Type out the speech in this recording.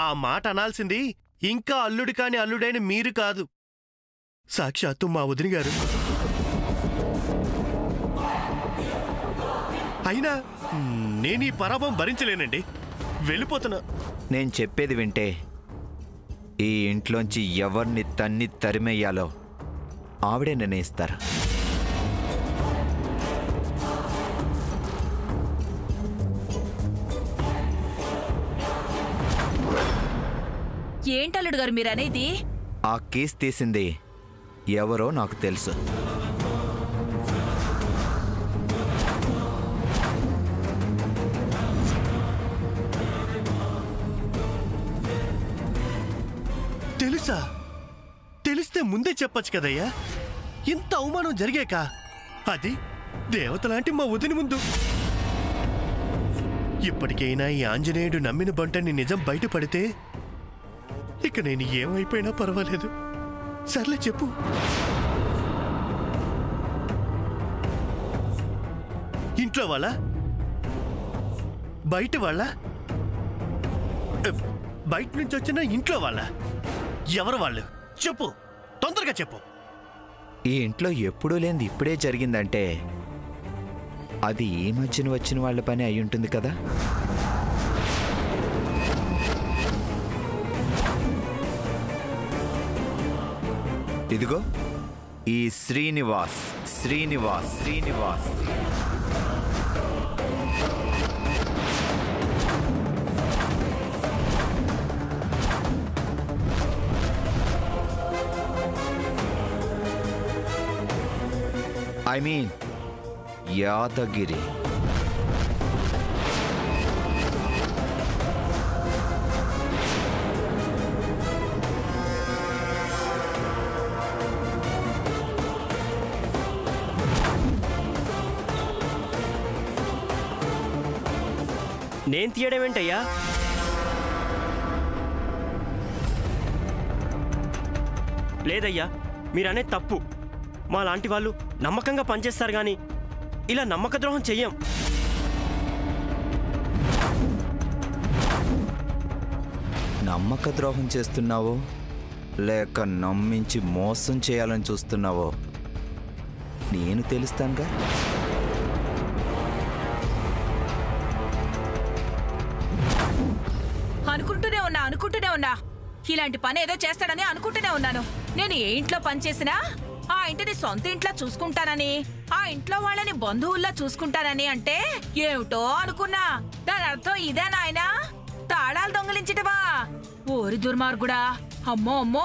ఆ మాట అనాల్సింది ఇంకా అల్లుడు కాని అల్లుడైన మీరు కాదు, సాక్షాత్తు మా వదిన గారు. అయినా నేను ఈ పరాభం భరించలేనండి, వెళ్ళిపోతున్నా. నేను చెప్పేది వింటే ఈ ఇంట్లోంచి ఎవరిని తన్ని తరిమేయాలో ఆవిడే నిర్ణయిస్తారు. ఏంటల్లుడు గారు మీరనేది? ఆ కేసు తీసింది ఎవరో నాకు తెలుసు. తెలుసా? తెలిస్తే ముందే చెప్పచ్చు కదయ్యా. ఇంత అవమానం జరిగాక, అది దేవతలాంటి మా వదిన ముందు. ఇప్పటికైనా ఈ ఆంజనేయుడు నమ్మిన బంటని నిజం బయటపడితే ఇక నేను ఏమైపోయినా పర్వాలేదు. సర్లే చెప్పు. ఇంట్లో వాళ్ళ, బయట వాళ్ళ, బయట నుంచి వచ్చిన ఇంట్లో వాళ్ళ, ఎవరు వాళ్ళు? చెప్పు, తొందరగా చెప్పు. ఈ ఇంట్లో ఎప్పుడూ లేనిది ఇప్పుడే జరిగిందంటే అది ఈ మధ్యన వచ్చిన వాళ్ళ పని అయి ఉంటుంది కదా. ఇదిగో ఈ శ్రీనివాస్ శ్రీనివాస్ శ్రీనివాస్ ఐ మీన్ యాదగిరి. నేను తీయడం ఏంటయ్యా? లేదయ్యా, మీరనే తప్పు. మా లాంటి వాళ్ళు నమ్మకంగా పనిచేస్తారు కానీ ఇలా నమ్మక ద్రోహం చెయ్యం. నమ్మక ద్రోహం చేస్తున్నావో లేక నమ్మించి మోసం చేయాలని చూస్తున్నావో నేను తెలుస్తానుగా. అనుకుంటూనే ఉన్నా ఇలాంటి పని ఏదో చేస్తాడని అనుకుంటూనే ఉన్నాను. నేను ఏ ఇంట్లో పని చేసినా ఆ ఇంటిని సొంత ఇంట్లో చూసుకుంటానని, ఆ ఇంట్లో వాళ్ళని బంధువుల్లా చూసుకుంటానని అంటే ఏమిటో అనుకున్నా. దాని అర్థం ఇదే నాయనా? తాళాలు దొంగిలించటమా? ఓరి దుర్మార్గుడా! అమ్మో అమ్మో!